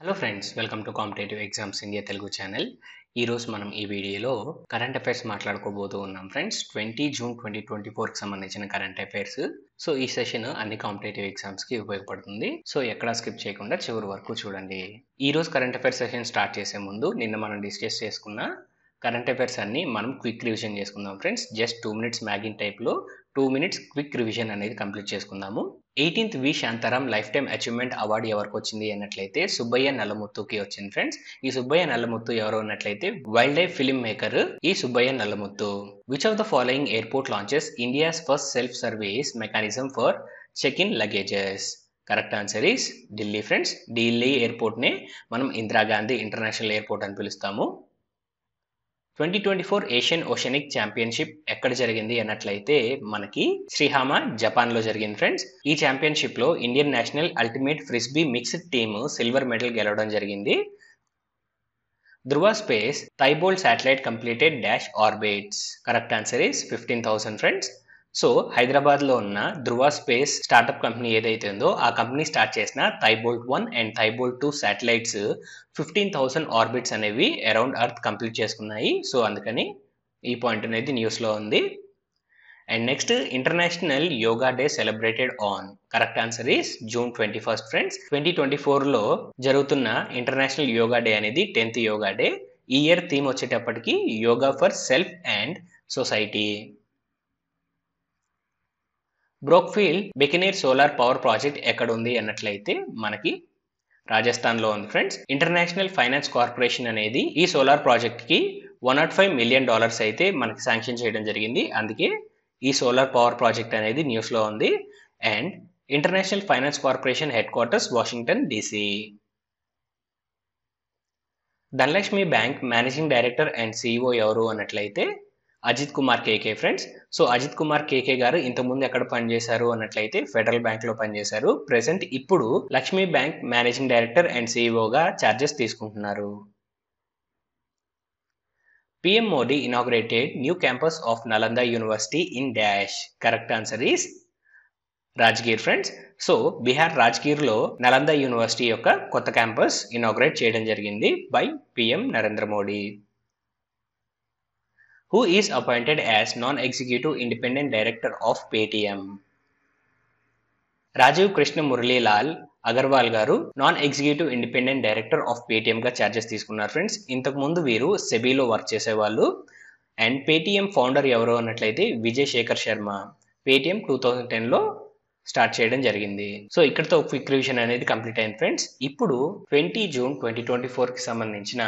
Hello friends, welcome to competitive exams India Telugu channel. ఈరోజు మనం ఈ వీడియోలో కరెంట్ అఫైర్స్ మాట్లాడుకోబోతూ ఉన్నాం ఫ్రెండ్స్. 20 జూన్ 2024కి సంబంధించిన కరెంట్ అఫైర్స్. సో ఈ సెషన్ అన్ని కాంపిటేటివ్ ఎగ్జామ్స్కి ఉపయోగపడుతుంది. సో ఎక్కడా స్కిప్ చేయకుండా చివరి వరకు చూడండి. ఈరోజు కరెంట్ అఫైర్స్ సెషన్ స్టార్ట్ చేసే ముందు నిన్న మనం డిస్కస్ చేసుకున్న కరెంట్ అఫైర్స్ అన్ని మనం క్విక్ రివిజన్ చేసుకుందాం ఫ్రెండ్స్. జస్ట్ 2 మినిట్స్ మ్యాగిన్ టైప్లో 2 మినిట్స్ క్విక్ రివిజన్ అనేది కంప్లీట్ చేసుకుందాము. 18th V Shantaram lifetime achievement award ఎవరికి వచ్చింది అన్నట్లయితే సుబ్బయ్య నల్లముత్తుకి వచ్చింది ఫ్రెండ్స్. ఈ సుబ్బయ్య నల్లముత్తు ఎవరు అన్నట్లయితే వైల్డ్ లైఫ్ ఫిల్మ్ మేకర్ ఈ Subbaiah Nallamuthu. Which of the following airport launches India's first self service mechanism for check in luggages? Correct answer is Delhi friends. Delhi airport నే మనం ఇందిరాగాంధీ ఇంటర్నేషనల్ ఎయిర్పోర్ట్ అని పిలుస్తాము. 2024 ఏషియన్ ఓషనిక్ ఛాంపియన్షిప్ ఎక్కడ జరిగింది అన్నట్లయితే మనకి శ్రీహామా జపాన్ లో జరిగింది ఫ్రెండ్స్. ఈ ఛాంపియన్షిప్ లో Indian national ultimate frisbee mixed team silver medal గెలవడం జరిగింది. Dhruva space Thybolt satellite completed dash orbits. Correct answer is 15,000 friends. So Hyderabad లో ఉన్న ధృవ స్పేస్ స్టార్టప్ కంపెనీ ఏదైతే ఉందో ఆ కంపెనీ స్టార్ట్ చేసిన Thybolt 1 and Thybolt 2 satellites 15,000 orbits అనేవి అరౌండ్ ఎర్త్ కంప్లీట్ చేసుకున్నాయి. సో అందుకని ఈ పాయింట్ అనేది న్యూస్ లో ఉంది. And next, international yoga day celebrated on. Correct answer is June 21 friends. 2024లో జరుగుతున్న ఇంటర్నేషనల్ యోగా డే అనేది 10th యోగా డే. ఈ ఇయర్ థీమ్ వచ్చేటప్పటికి yoga for self and society. Brookfield Bikaner solar power project ఎక్కడ ఉంది అన్నట్లయితే మనకి రాజస్థాన్ లో ఉంది ఫ్రెండ్స్. ఇంటర్నేషనల్ ఫైనాన్స్ కార్పొరేషన్ అనేది ఈ సోలార్ ప్రాజెక్ట్ కి $105 మిలియన్ అయితే మనకి శాంక్షన్ చేయడం జరిగింది. అందుకే ఈ సోలార్ పవర్ ప్రాజెక్ట్ అనేది న్యూస్ లో ఉంది. And international finance corporation head quarters Washington DC. Dhanalakshmi bank managing director and CEO ఎవరు అన్నట్లయితే అజిత్ కుమార్ కేకే ఫ్రెండ్స్. సో అజిత్ కుమార్ కేకే గారు ఇంతకుముందు ఎక్కడ పనిచేశారు అన్నట్లయితే ఫెడరల్ బ్యాంక్ లో పనిచేశారు. ప్రెసెంట్ ఇప్పుడు Lakshmi bank managing director and CEOగా ఛార్జెస్ తీసుకుంటున్నారు. PM Modi inaugurated new campus of Nalanda University in dash. Correct answer is Rajgir friends. So Bihar Rajgir లో నలంద యూనివర్సిటీ యొక్క కొత్త క్యాంపస్ ఇనాగ్రేట్ చేయడం జరిగింది by PM Narendra Modi. Who is appointed as non-executive independent director of Paytm? Rajiv Krishna Murlilal Agarwal గారు non executive independent director of Paytm గా charges తీసుకున్నారు friends. ఇంతకు ముందు వీరు సెబీలో వర్క్ చేసేవాళ్ళు. అండ్ పేటిఎం ఫౌండర్ ఎవరు అన్నట్లయితే విజయ్ శేఖర్ శర్మ. పేటిఎం 2010లో స్టార్ట్ చేయడం జరిగింది. సో ఇక్కడతో క్విక్ రివిజన్ అనేది కంప్లీట్ అయింది ఫ్రెండ్స్. ఇప్పుడు 20 జూన్ 2024కి సంబంధించిన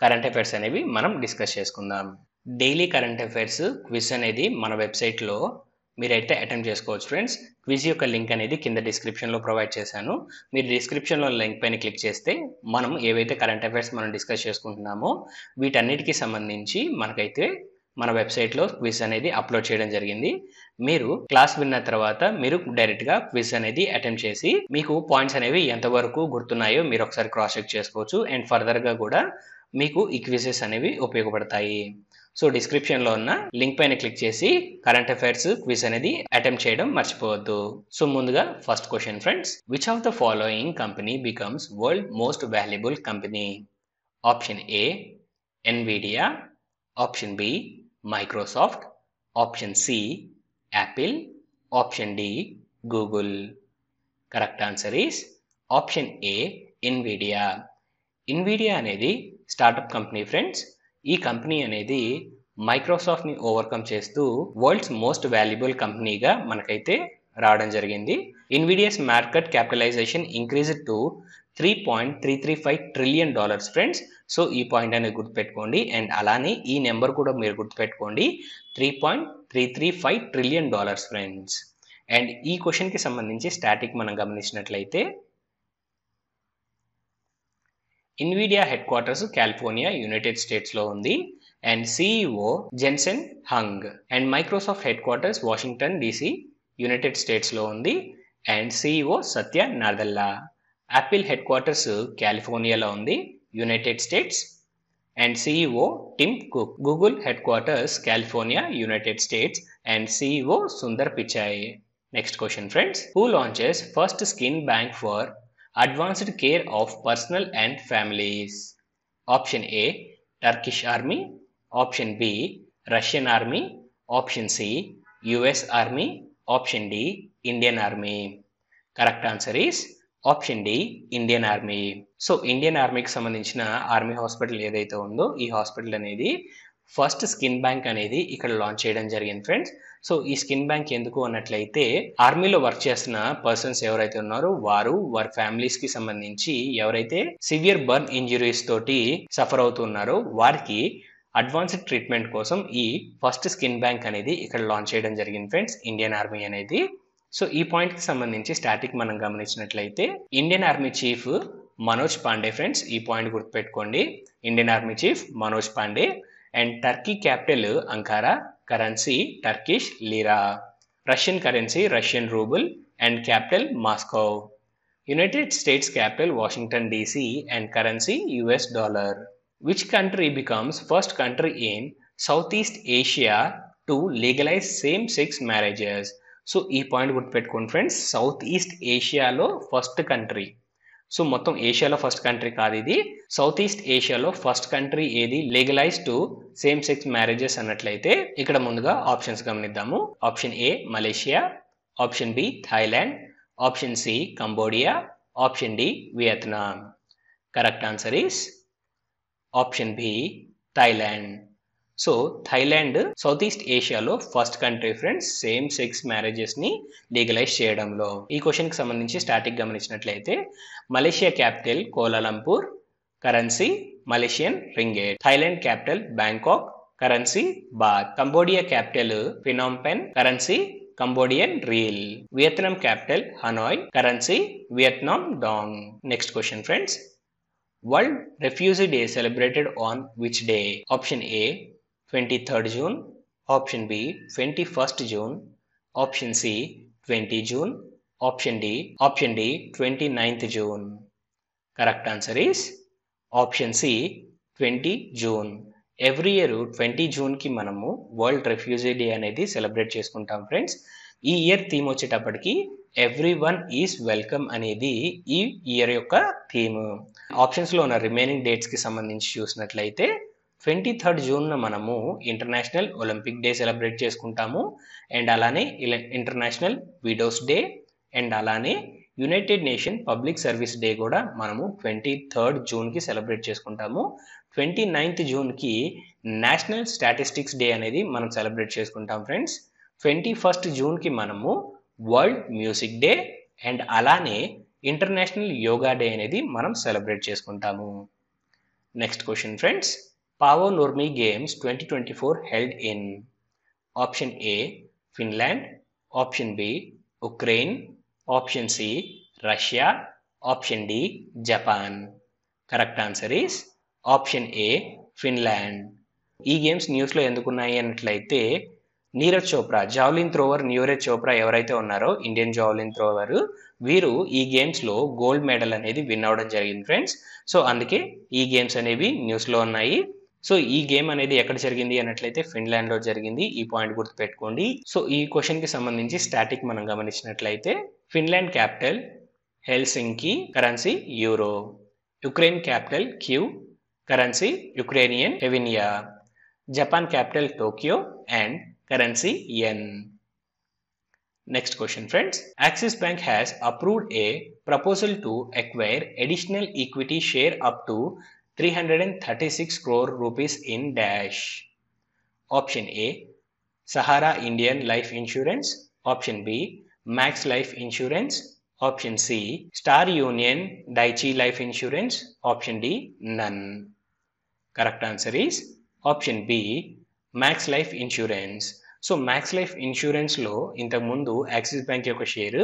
కరెంట్ అఫైర్స్ అనేవి మనం డిస్కస్ చేసుకుందాం. డైలీ కరెంట్ అఫైర్స్ క్విజ్ అనేది మన వెబ్సైట్లో మీరైతే అటెంప్ట్ చేసుకోవచ్చు ఫ్రెండ్స్. క్విజ్ యొక్క లింక్ అనేది కింద డిస్క్రిప్షన్లో ప్రొవైడ్ చేశాను. మీరు డిస్క్రిప్షన్లో లింక్ పైన క్లిక్ చేస్తే మనం ఏవైతే కరెంట్ అఫైర్స్ మనం డిస్కస్ చేసుకుంటున్నామో వీటన్నిటికీ సంబంధించి మనకైతే మన వెబ్సైట్లో క్విజ్ అనేది అప్లోడ్ చేయడం జరిగింది. మీరు క్లాస్ విన్న తర్వాత మీరు డైరెక్ట్గా క్విజ్ అనేది అటెంప్ట్ చేసి మీకు పాయింట్స్ అనేవి ఎంతవరకు గుర్తున్నాయో మీరు ఒకసారి క్రాస్ చెక్ చేసుకోవచ్చు. అండ్ ఫర్దర్గా కూడా మీకు ఈ క్విజెస్ అనేవి ఉపయోగపడతాయి. సో డిస్క్రిప్షన్లో ఉన్న లింక్ పైన క్లిక్ చేసి కరెంట్ అఫైర్స్ క్విజ్ అనేది అటెంప్ట్ చేయడం మర్చిపోవద్దు. సో ముందుగా first question friends. Which of the following company becomes world most valuable company? Option A Nvidia, option B Microsoft, option C Apple, option D Google. Correct answer is option A Nvidia. Nvidia అనేది startup company friends. ఈ company అనేది మైక్రోసాఫ్ట్ని overcome చేస్తూ world's most valuable కంపెనీగా మనకైతే రావడం జరిగింది. Nvidia's market capitalization increased to $3.335 trillion friends. So ఈ పాయింట్ అనేది గుర్తుపెట్టుకోండి. అండ్ అలానే ఈ నెంబర్ కూడా మీరు గుర్తుపెట్టుకోండి, $3.335 ట్రిలియన్ ఫ్రెండ్స్. అండ్ ఈ క్వశ్చన్కి సంబంధించి స్టాటిక్ మనం గమనించినట్లయితే Nvidia headquarters California united స్టేట్స్లో ఉంది. And CEO Jensen Huang. And Microsoft headquarters Washington DC united స్టేట్స్లో ఉంది. And CEO Satya Nadella. Apple headquarters కాలిఫోర్నియాలో ఉంది, united states. And CEO Tim Cook. Google headquarters California United states. And CEO Sundar Pichai. Next question friends. Who launches first skin bank for advanced care of personal and families. Option A Turkish army, option B Russian army, option C US army, option D Indian army. Correct answer is option D Indian army. So Indian ఆర్మీకి సంబంధించిన army hospital ఏదైతే ఉందో ఈ hospital అనేది first skin bank అనేది ఇక్కడ launch చేయడం జరిగింది ఫ్రెండ్స్. సో ఈ స్కిన్ బ్యాంక్ ఎందుకు అన్నట్లయితే ఆర్మీలో వర్క్ చేస్తున్న పర్సన్స్ ఎవరైతే ఉన్నారో వారి ఫ్యామిలీస్ కి సంబంధించి ఎవరైతే సివియర్ బర్న్ ఇంజురీస్ తోటి సఫర్ అవుతున్నారో వారికి అడ్వాన్స్డ్ ట్రీట్మెంట్ కోసం ఈ ఫస్ట్ స్కిన్ బ్యాంక్ అనేది ఇక్కడ లాంచ్ చేయడం జరిగింది ఫ్రెండ్స్, ఇండియన్ ఆర్మీ అనేది. సో ఈ పాయింట్ కి సంబంధించి స్టాటిక్ మనం గమనించినట్లయితే Indian army chief Manoj Pandey friends, ఈ పాయింట్ గుర్తుపెట్టుకోండి. Indian army chief Manoj Pandey. And Turkey capital Ankara, currency Turkish లీరా, Russian currency Russian rouble and capital Moscow, United states capital Washington DC and currency US dollar. Which country becomes first country in Southeast Asia to legalize same-sex marriages? So ఈ point గుర్తుపెట్టుకోండి friends, south east ఏషియాలో first country. So మొత్తం ఏషియాలో first country కాదు ఇది, south east ఏషియాలో first country ఏది legalize to same sex marriages అన్నట్లయితే ఇక్కడ ముందుగా ఆప్షన్స్ గమనిద్దాము. Option A Malaysia, option B Thailand, option C Cambodia, option D Vietnam. Correct answer is option B Thailand. So Thailand south east ఏషియాలో first country friends same sex marriages ని legalize చేయడంలో. ఈ question కి సంబంధించి static గమనించినట్లయితే Malaysia capital Kuala Lumpur, currency Malaysian ringgit, Thailand capital Bangkok, currency baht, Cambodia capital Phnom Penh, currency Cambodian riel, Vietnam capital Hanoi, currency Vietnam dong. Next question friends, World Refugee Day celebrated on which day? Option A 23rd June, option B 21st June, option C 20 June, option D 29th June. Correct answer is option C 20 June. Every year 20 జూన్కి మనము world refugee day అనేది celebrate చేసుకుంటాం friends. ఈ year theme వచ్చేటప్పటికి every one is welcome అనేది ఈ year యొక్క theme. ఆప్షన్స్లో ఉన్న రిమైనింగ్ డేట్స్కి సంబంధించి చూసినట్లయితే 23rd జూన్న మనము ఇంటర్నేషనల్ ఒలింపిక్ డే సెలబ్రేట్ చేసుకుంటాము, అండ్ అలానే ఇంటర్నేషనల్ విడోస్ డే, అండ్ అలానే United nation public service day కూడా మనము 23rd జూన్కి సెలబ్రేట్ చేసుకుంటాము. 29th జూన్కి నేషనల్ స్టాటిస్టిక్స్ డే అనేది మనం సెలబ్రేట్ చేసుకుంటాం ఫ్రెండ్స్. 21st జూన్కి మనము వరల్డ్ మ్యూజిక్ డే అండ్ అలానే ఇంటర్నేషనల్ యోగా డే అనేది మనం సెలబ్రేట్ చేసుకుంటాము. Next question friends, Paavo Nurmi games 2024 held in option A Finland, option B Ukraine, option C Russia, option D Japan. Correct answer is option A Finland. ఈ games న్యూస్లో ఎందుకున్నాయి అన్నట్లయితే Neeraj Chopra javelin thrower, Neeraj Chopra ఎవరైతే ఉన్నారో Indian javelin thrower, వీరు ఈ గేమ్స్లో gold medal అనేది విన్ అవ్వడం జరిగింది ఫ్రెండ్స్. సో అందుకే ఈ గేమ్స్ అనేవి న్యూస్లో ఉన్నాయి. సో ఈ గేమ్ అనేది ఎక్కడ జరిగింది అన్నట్లయితే ఫిన్లాండ్లో జరిగింది, ఈ పాయింట్ గుర్తుపెట్టుకోండి. సో ఈ క్వశ్చన్కి సంబంధించి స్టాటిక్ మనం గమనించినట్లయితే Finland capital Helsinki, currency euro, Ukraine capital Kyiv, currency Ukrainian hryvnia, Japan capital Tokyo and currency yen. Next question friends, Axis Bank has approved a proposal to acquire additional equity share up to 336 crore rupees in dash. Option A Sahara Indian Life Insurance, option B Max Life Insurance, option C Star Union Daiichi Life Insurance, option D none. Correct answer is option B max life insurance. So Max life ఇన్సూరెన్స్లో ఇంతకుముందు axis bank యొక్క share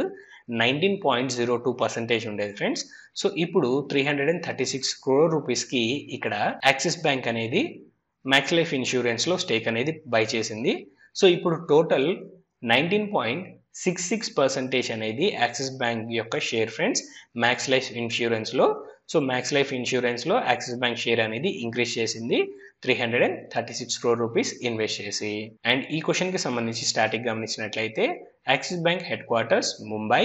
19.02% ఉండేది friends. So ఇప్పుడు 336 crore రూపీస్కి ఇక్కడ Axis bank అనేది Max life ఇన్సూరెన్స్లో stake అనేది బై చేసింది. సో ఇప్పుడు టోటల్ 19.66% అనేది యాక్సిస్ బ్యాంక్ యొక్క షేర్ ఫ్రెండ్స్ మ్యాక్స్ లైఫ్ ఇన్సూరెన్స్లో. సో మ్యాక్స్ లైఫ్ ఇన్సూరెన్స్లో యాక్సిస్ బ్యాంక్ షేర్ అనేది ఇంక్రీజ్ చేసింది 336 crore రూపీస్ ఇన్వెస్ట్ చేసి. అండ్ ఈ క్వశ్చన్కి సంబంధించి స్టాటిక్ గమనించినట్లయితే Axis bank headquarters Mumbai,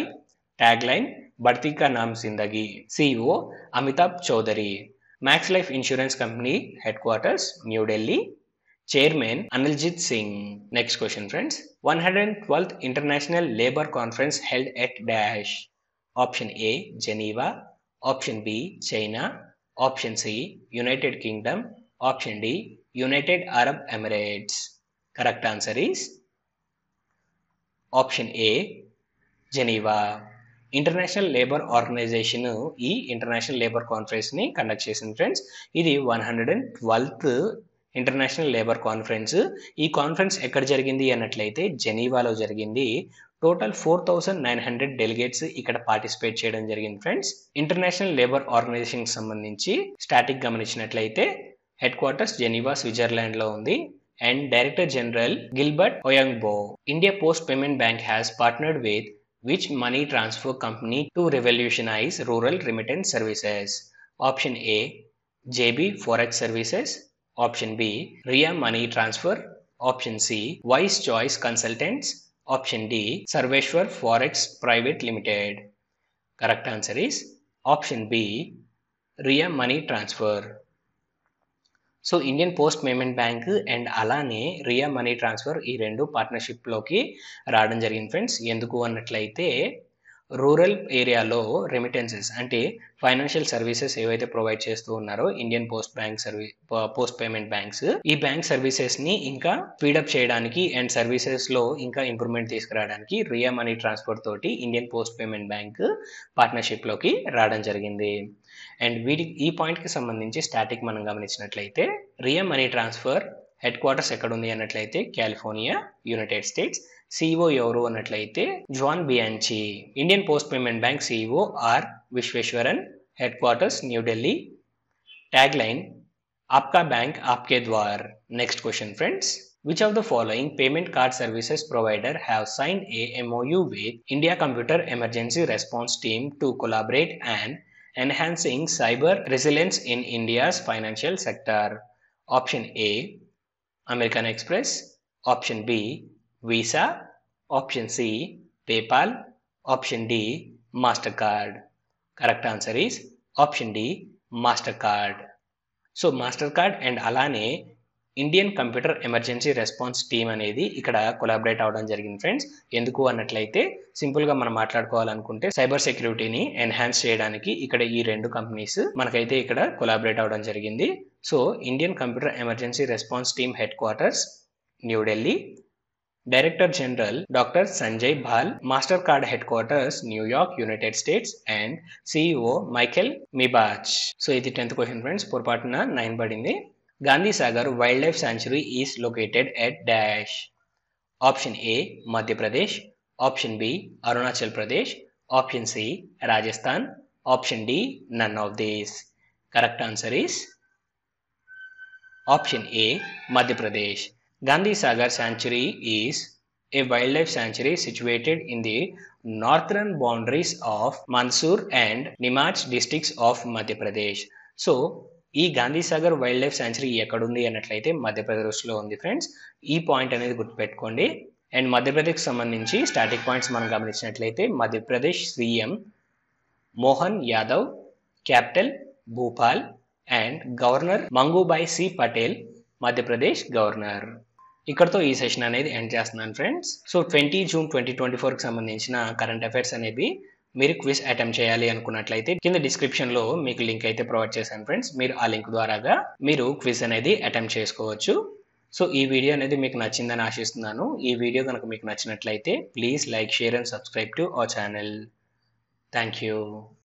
tagline बढ़ती का नाम जिंदगी, CEO Amitabh Chaudhary, Max life insurance company headquarters New Delhi, Chairman Aniljeet Singh. Next question, friends. 112th International Labour Conference held at Dash. Option A, Geneva. Option B, China. Option C, United Kingdom. Option D, United Arab Emirates. Correct answer is option A, Geneva. International labour organization ఈ international labour conference ని conduct చేసింది friends. ఇది 112th international labour conference. ఈ conference ఎక్కడ జరిగింది అన్నట్లయితే జెనీవాలో జరిగింది. టోటల్ 4900 డెలిగేట్స్ ఇక్కడ పార్టిసిపేట్ చేయడం జరిగింది ఫ్రెండ్స్. ఇంటర్నేషనల్ లేబర్ ఆర్గనైజేషన్ సంబంధించి స్టాటిక్ గమనించినట్లయితే హెడ్ క్వార్టర్స్ జెనీవా స్విట్జర్లాండ్ లో ఉంది and director general Gilbert Houngbo. India post payment bank has partnered with which money transfer company to revolutionize rural remittance services? Option A, JB Forex Services. Option B, Ria Money Transfer. Option C, Wise Choice Consultants. Option D, Sarveshwar Forex Private Limited. Correct answer is option B, Ria Money Transfer. So Indian post payment bank and అలానే Riya money transfer ఈ రెండు పార్ట్నర్షిప్లోకి రావడం జరిగింది friends. ఎందుకు అన్నట్లయితే rural ఏరియాలో remittances అంటే financial services ఏవైతే ప్రొవైడ్ చేస్తూ ఉన్నారో ఇండియన్ పోస్ట్ పేమెంట్ బ్యాంక్స్, ఈ బ్యాంక్ సర్వీసెస్ ని ఇంకా స్పీడప్ చేయడానికి అండ్ సర్వీసెస్ లో ఇంకా ఇంప్రూవ్మెంట్ తీసుకురావడానికి రియా మనీ ట్రాన్స్ఫర్ తోటి Indian post payment bank partnership లోకి రావడం జరిగింది. అండ్ ఈ పాయింట్ కి సంబంధించి స్టాటిక్ మనం గమనించినట్లయితే Ria money transfer headquarters ఎక్కడ ఉంది అన్నట్లయితే కాలిఫోర్నియా, యునైటెడ్ స్టేట్స్. CEO ఎవరు అన్నట్లయితే John Bianchi. Indian post payment bank CEO R Vishweshwaran, headquarters new Delhi. Tag line आपका बैंक आपके द्वार. Next question, friends. Which of the following payment card services provider have signed a MOU with India Computer Emergency Response Team to collaborate and enhancing cyber resilience in India's financial sector? Option A, American Express. Option B, Visa. Option C, PayPal. Option D, MasterCard. Correct answer is option D, MasterCard. So Mastercard and అలానే Indian computer emergency response team అనేది ఇక్కడ collaborate అవడం జరిగింది friends. ఎందుకు అన్నట్లయితే సింపుల్గా మనం మాట్లాడుకోవాలనుకుంటే cyber సెక్యూరిటీని ఎన్హాన్స్ చేయడానికి ఇక్కడ ఈ రెండు కంపెనీస్ మనకైతే ఇక్కడ కొలాబరేట్ అవడం జరిగింది. So Indian computer emergency response team headquarters new Delhi, director general doctor Sanjay Bahl, master card headquarters New York, united states and CEO Michael Miebach. So ఇది 10th క్వశ్చన్ ఫ్రెండ్స్. పొరపాటున 9 పడింది. Gandhi Sagar wildlife sanctuary is located at dash. Option A, Madhya Pradesh. Option B, Arunachal Pradesh. Option C, Rajasthan. Option D, none of these. Correct answer is option A, Madhya Pradesh. Gandhi Sagar Sanctuary is a wildlife sanctuary situated in the northern boundaries of Mandsaur and Neemuch districts of Madhya Pradesh. So, ఈ Gandhi Sagar wildlife sanctuary ఎక్కడుంది అన్నట్లయితే మధ్యప్రదేశ్లో ఉంది friends. ఈ point అనేది గుర్తుపెట్టుకోండి. And మధ్యప్రదేశ్కి సంబంధించి static points మనం గమనించినట్లయితే Madhya Pradesh CM Mohan Yadav, capital Bhopal and governor Mangubhai C Patel Madhya Pradesh governor. ఇక్కడతో ఈ సెషన్ అనేది ఎండ్ చేస్తున్నాను ఫ్రెండ్స్. సో 20 జూన్ 2024కి సంబంధించిన కరెంట్ అఫైర్స్ అనేవి మీరు క్విజ్ అటెంప్ట్ చేయాలి అనుకున్నట్లయితే కింద డిస్క్రిప్షన్లో మీకు లింక్ అయితే ప్రొవైడ్ చేశాను ఫ్రెండ్స్. మీరు ఆ లింక్ ద్వారాగా మీరు క్విజ్ అనేది అటెంప్ట్ చేసుకోవచ్చు. సో ఈ వీడియో అనేది మీకు నచ్చిందని ఆశిస్తున్నాను. ఈ వీడియో కనుక మీకు నచ్చినట్లయితే please like, share and subscribe to our channel. Thank you.